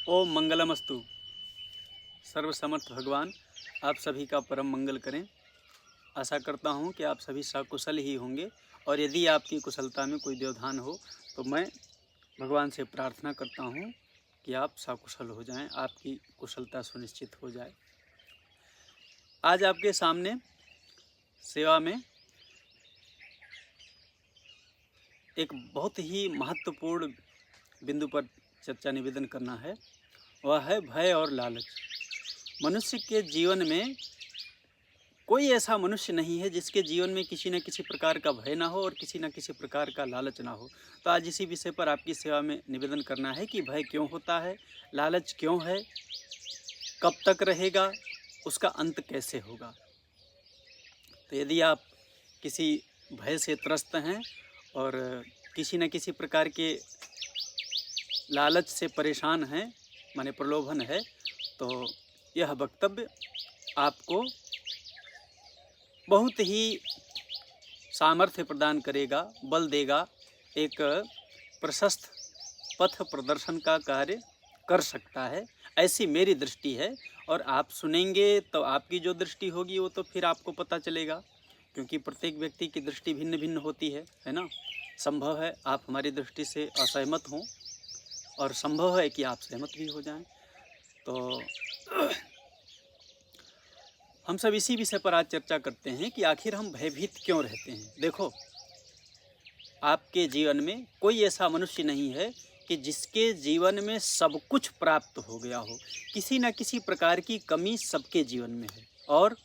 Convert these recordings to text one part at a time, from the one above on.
ओम मंगलमस्तु। सर्वसमर्थ भगवान आप सभी का परम मंगल करें। आशा करता हूं कि आप सभी सकुशल ही होंगे, और यदि आपकी कुशलता में कोई व्यवधान हो तो मैं भगवान से प्रार्थना करता हूं कि आप सकुशल हो जाएं, आपकी कुशलता सुनिश्चित हो जाए। आज आपके सामने सेवा में एक बहुत ही महत्वपूर्ण बिंदु पर चर्चा निवेदन करना है। वह है भय और लालच। मनुष्य के जीवन में कोई ऐसा मनुष्य नहीं है जिसके जीवन में किसी न किसी प्रकार का भय ना हो और किसी न किसी प्रकार का लालच ना हो। तो आज इसी विषय पर आपकी सेवा में निवेदन करना है कि भय क्यों होता है, लालच क्यों है, कब तक रहेगा, उसका अंत कैसे होगा। तो यदि आप किसी भय से त्रस्त हैं और किसी न किसी प्रकार के लालच से परेशान हैं, माने प्रलोभन है, तो यह वक्तव्य आपको बहुत ही सामर्थ्य प्रदान करेगा, बल देगा, एक प्रशस्त पथ प्रदर्शन का कार्य कर सकता है, ऐसी मेरी दृष्टि है। और आप सुनेंगे तो आपकी जो दृष्टि होगी वो तो फिर आपको पता चलेगा, क्योंकि प्रत्येक व्यक्ति की दृष्टि भिन्न भिन्न होती है ना। संभव है आप हमारी दृष्टि से असहमत हों और संभव है कि आप सहमत भी हो जाएं। तो हम सब इसी विषय पर आज चर्चा करते हैं कि आखिर हम भयभीत क्यों रहते हैं। देखो, आपके जीवन में कोई ऐसा मनुष्य नहीं है कि जिसके जीवन में सब कुछ प्राप्त हो गया हो। किसी न किसी प्रकार की कमी सबके जीवन में है, और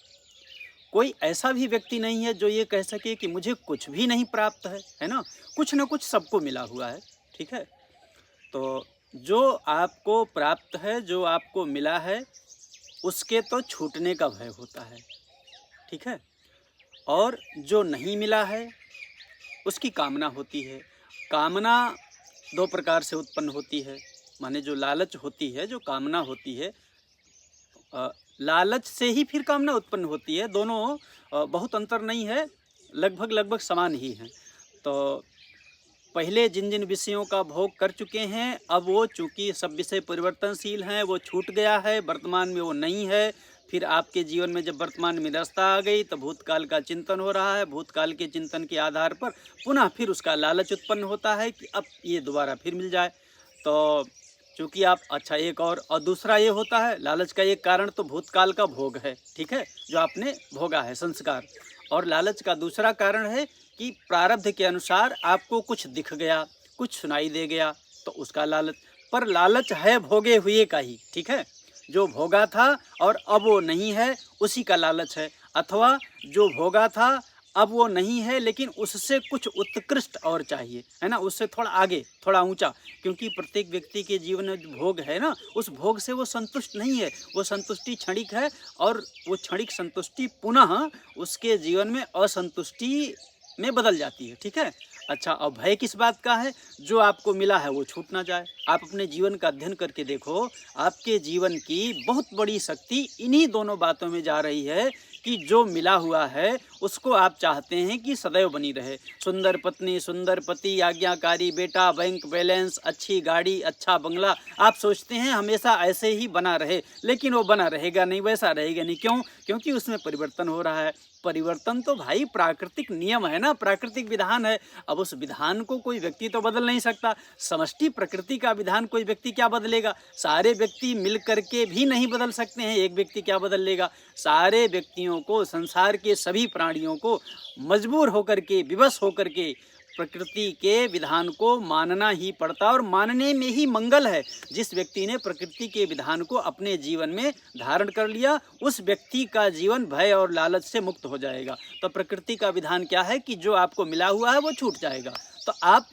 कोई ऐसा भी व्यक्ति नहीं है जो ये कह सके कि मुझे कुछ भी नहीं प्राप्त है ना। कुछ न कुछ सबको मिला हुआ है, ठीक है। तो जो आपको प्राप्त है, जो आपको मिला है, उसके तो छूटने का भय होता है, ठीक है। और जो नहीं मिला है उसकी कामना होती है। कामना दो प्रकार से उत्पन्न होती है, माने जो लालच होती है, जो कामना होती है, लालच से ही फिर कामना उत्पन्न होती है। दोनों बहुत अंतर नहीं है, लगभग समान ही हैं। तो पहले जिन जिन विषयों का भोग कर चुके हैं, अब वो चूँकि सब विषय परिवर्तनशील हैं, वो छूट गया है, वर्तमान में वो नहीं है। फिर आपके जीवन में जब वर्तमान में निरस्ता आ गई तो भूतकाल का चिंतन हो रहा है। भूतकाल के चिंतन के आधार पर पुनः फिर उसका लालच उत्पन्न होता है कि अब ये दोबारा फिर मिल जाए। तो चूँकि आप एक और दूसरा ये होता है, लालच का एक कारण तो भूतकाल का भोग है, ठीक है, जो आपने भोगा है, संस्कार। और लालच का दूसरा कारण है कि प्रारब्ध के अनुसार आपको कुछ दिख गया, कुछ सुनाई दे गया, तो उसका लालच। पर लालच है भोगे हुए का ही, ठीक है। जो भोगा था और अब वो नहीं है, उसी का लालच है। अथवा जो भोगा था अब वो नहीं है, लेकिन उससे कुछ उत्कृष्ट और चाहिए, है ना, उससे थोड़ा आगे, थोड़ा ऊंचा। क्योंकि प्रत्येक व्यक्ति के जीवन में जो भोग है ना, उस भोग से वो संतुष्ट नहीं है। वो संतुष्टि क्षणिक है, और वो क्षणिक संतुष्टि पुनः उसके जीवन में असंतुष्टि में बदल जाती है, ठीक है। अच्छा, अब भय किस बात का है? जो आपको मिला है वो छूट ना जाए। आप अपने जीवन का अध्ययन करके देखो, आपके जीवन की बहुत बड़ी शक्ति इन्हीं दोनों बातों में जा रही है कि जो मिला हुआ है उसको आप चाहते हैं कि सदैव बनी रहे। सुंदर पत्नी, सुंदर पति, आज्ञाकारी बेटा, बैंक बैलेंस, अच्छी गाड़ी, अच्छा बंगला, आप सोचते हैं हमेशा ऐसे ही बना रहे, लेकिन वो बना रहेगा नहीं, वैसा रहेगा नहीं। क्यों? क्योंकि उसमें परिवर्तन हो रहा है। परिवर्तन तो भाई प्राकृतिक नियम है ना, प्राकृतिक विधान है। अब उस विधान को कोई व्यक्ति तो बदल नहीं सकता। समष्टि प्रकृति का विधान कोई व्यक्ति क्या बदलेगा? सारे व्यक्ति मिल करके भी नहीं बदल सकते हैं, एक व्यक्ति क्या बदल लेगा? सारे व्यक्तियों को, संसार के सभी प्राणियों को मजबूर होकर के, विवश होकर के प्रकृति के विधान को मानना ही पड़ता, और मानने में ही मंगल है। जिस व्यक्ति ने प्रकृति के विधान को अपने जीवन में धारण कर लिया, उस व्यक्ति का जीवन भय और लालच से मुक्त हो जाएगा। तो प्रकृति का विधान क्या है कि जो आपको मिला हुआ है वो छूट जाएगा, तो आप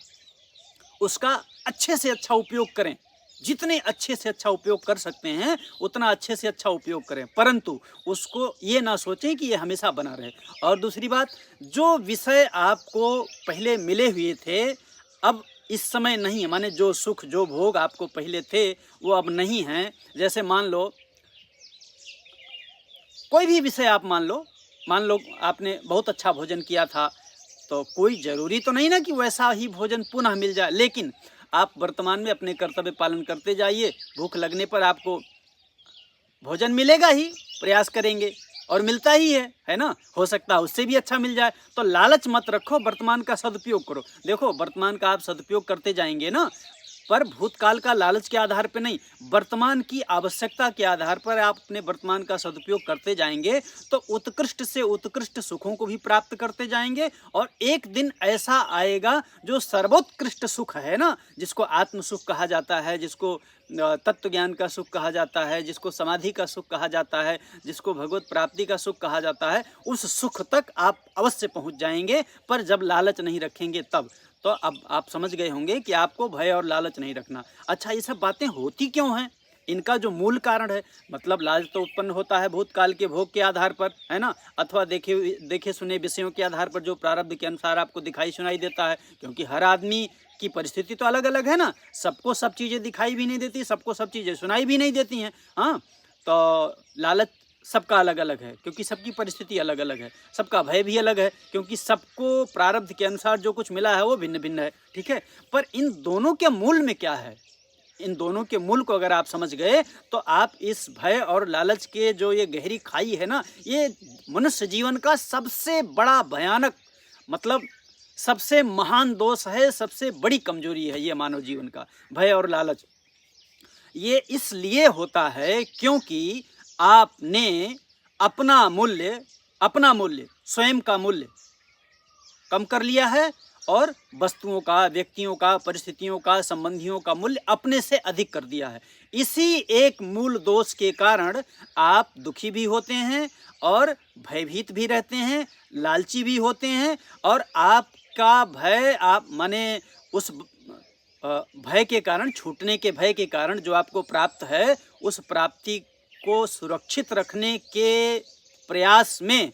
उसका अच्छे से अच्छा उपयोग करें। जितने अच्छे से अच्छा उपयोग कर सकते हैं उतना अच्छे से अच्छा उपयोग करें, परंतु उसको ये ना सोचें कि ये हमेशा बना रहे। और दूसरी बात, जो विषय आपको पहले मिले हुए थे अब इस समय नहीं है, माने जो सुख, जो भोग आपको पहले थे वो अब नहीं हैं। जैसे मान लो कोई भी विषय आप मान लो आपने बहुत अच्छा भोजन किया था, तो कोई ज़रूरी तो नहीं ना कि वैसा ही भोजन पुनः मिल जाए। लेकिन आप वर्तमान में अपने कर्तव्य पालन करते जाइए। भूख लगने पर आपको भोजन मिलेगा ही, प्रयास करेंगे और मिलता ही है ना। हो सकता है उससे भी अच्छा मिल जाए। तो लालच मत रखो, वर्तमान का सदुपयोग करो। देखो वर्तमान का आप सदुपयोग करते जाएंगे ना, पर भूतकाल का लालच के आधार पर नहीं, वर्तमान की आवश्यकता के आधार पर आप अपने वर्तमान का सदुपयोग करते जाएंगे तो उत्कृष्ट से उत्कृष्ट सुखों को भी प्राप्त करते जाएंगे। और एक दिन ऐसा आएगा जो सर्वोत्कृष्ट सुख है ना, जिसको आत्म सुख कहा जाता है, जिसको तत्व ज्ञान का सुख कहा जाता है, जिसको समाधि का सुख कहा जाता है, जिसको भगवत प्राप्ति का सुख कहा जाता है, उस सुख तक आप अवश्य पहुंच जाएंगे। पर जब लालच नहीं रखेंगे तब। तो अब आप समझ गए होंगे कि आपको भय और लालच नहीं रखना। अच्छा, ये सब बातें होती क्यों हैं? इनका जो मूल कारण है, मतलब लालच तो उत्पन्न होता है भूतकाल के भोग के आधार पर, है ना, अथवा देखे सुने विषयों के आधार पर जो प्रारब्ध के अनुसार आपको दिखाई सुनाई देता है। क्योंकि हर आदमी की परिस्थिति तो अलग अलग है ना, सबको सब चीज़ें दिखाई भी नहीं देती, सबको सब चीज़ें सुनाई भी नहीं देती हैं। हाँ, तो लालच सबका अलग अलग है क्योंकि सबकी परिस्थिति अलग अलग है। सबका भय भी अलग है क्योंकि सबको प्रारब्ध के अनुसार जो कुछ मिला है वो भिन्न भिन्न है। ठीक है, पर इन दोनों के मूल में क्या है, इन दोनों के मूल को अगर आप समझ गए तो आप इस भय और लालच के जो ये गहरी खाई है ना, ये मनुष्य जीवन का सबसे बड़ा भयानक, मतलब सबसे महान दोष है, सबसे बड़ी कमजोरी है ये मानव जीवन का, भय और लालच। ये इसलिए होता है क्योंकि आपने अपना मूल्य स्वयं का मूल्य कम कर लिया है और वस्तुओं का, व्यक्तियों का, परिस्थितियों का, संबंधियों का मूल्य अपने से अधिक कर दिया है। इसी एक मूल दोष के कारण आप दुखी भी होते हैं और भयभीत भी रहते हैं, लालची भी होते हैं। और आपका भय, आप माने उस भय के कारण, छूटने के भय के कारण जो आपको प्राप्त है, उस प्राप्ति को सुरक्षित रखने के प्रयास में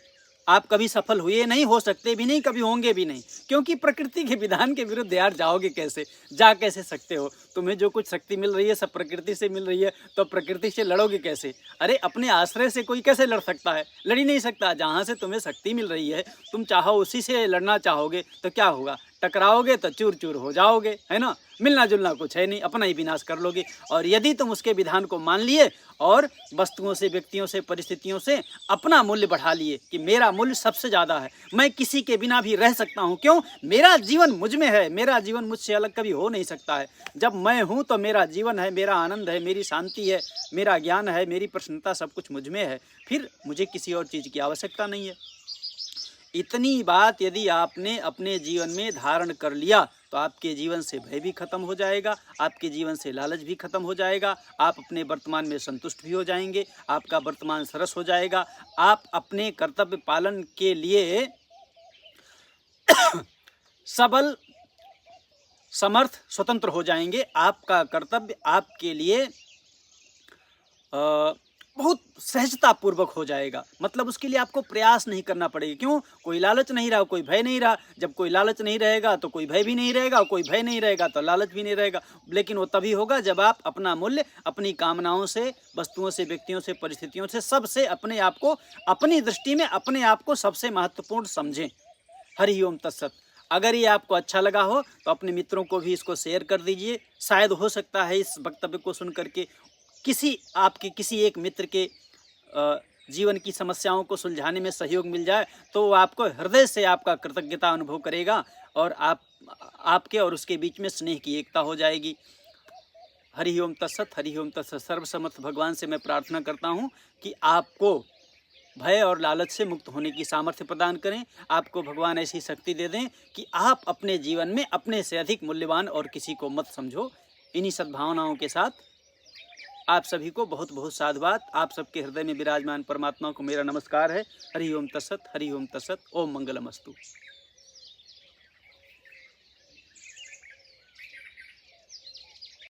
आप कभी सफल हुए नहीं, हो सकते भी नहीं, कभी होंगे भी नहीं। क्योंकि प्रकृति के विधान के विरुद्ध यार जाओगे कैसे, जा कैसे सकते हो? तुम्हें जो कुछ शक्ति मिल रही है सब प्रकृति से मिल रही है, तो प्रकृति से लड़ोगे कैसे? अरे अपने आश्रय से कोई कैसे लड़ सकता है? लड़ ही नहीं सकता। जहाँ से तुम्हें शक्ति मिल रही है, तुम चाहो उसी से लड़ना चाहोगे तो क्या होगा? टकराओगे तो चूर चूर हो जाओगे, है ना। मिलना जुलना कुछ है नहीं, अपना ही विनाश कर लोगे। और यदि तुम उसके विधान को मान लिए और वस्तुओं से, व्यक्तियों से, परिस्थितियों से अपना मूल्य बढ़ा लिए कि मेरा मूल्य सबसे ज़्यादा है, मैं किसी के बिना भी रह सकता हूँ, क्यों? मेरा जीवन मुझ में है, मेरा जीवन मुझसे अलग कभी हो नहीं सकता है। जब मैं हूँ तो मेरा जीवन है, मेरा आनंद है, मेरी शांति है, मेरा ज्ञान है, मेरी प्रसन्नता, सब कुछ मुझ में है। फिर मुझे किसी और चीज़ की आवश्यकता नहीं है। इतनी बात यदि आपने अपने जीवन में धारण कर लिया तो आपके जीवन से भय भी खत्म हो जाएगा, आपके जीवन से लालच भी खत्म हो जाएगा, आप अपने वर्तमान में संतुष्ट भी हो जाएंगे, आपका वर्तमान सरस हो जाएगा। आप अपने कर्तव्य पालन के लिए सबल, समर्थ, स्वतंत्र हो जाएंगे। आपका कर्तव्य आपके लिए बहुत सहजता पूर्वक हो जाएगा। मतलब उसके लिए आपको प्रयास नहीं करना पड़ेगा। क्यों? कोई लालच नहीं रहा, कोई भय नहीं रहा। जब कोई लालच नहीं रहेगा तो कोई भय भी नहीं रहेगा, कोई भय नहीं रहेगा तो लालच भी नहीं रहेगा। लेकिन वो तभी होगा जब आप अपना मूल्य अपनी कामनाओं से, वस्तुओं से, व्यक्तियों से, परिस्थितियों से, सबसे अपने आप को, अपनी दृष्टि में अपने आप को सबसे महत्वपूर्ण समझें। हरि ओम तत्सत। अगर ये आपको अच्छा लगा हो तो अपने मित्रों को भी इसको शेयर कर दीजिए। शायद हो सकता है इस वक्तव्य को सुन करके आपके किसी एक मित्र के जीवन की समस्याओं को सुलझाने में सहयोग मिल जाए, तो वो आपको हृदय से आपका कृतज्ञता अनुभव करेगा और आपके और उसके बीच में स्नेह की एकता हो जाएगी। हरि ओम तत्सत, हरि ओम तत्सत। सर्वसमर्थ भगवान से मैं प्रार्थना करता हूँ कि आपको भय और लालच से मुक्त होने की सामर्थ्य प्रदान करें। आपको भगवान ऐसी शक्ति दे दें कि आप अपने जीवन में अपने से अधिक मूल्यवान और किसी को मत समझो। इन्हीं सद्भावनाओं के साथ आप सभी को बहुत बहुत साधुवाद। आप सबके हृदय में विराजमान परमात्मा को मेरा नमस्कार है। हरि ओम तत्सत, हरि ओम तत्सत। ओम मंगलमस्तु।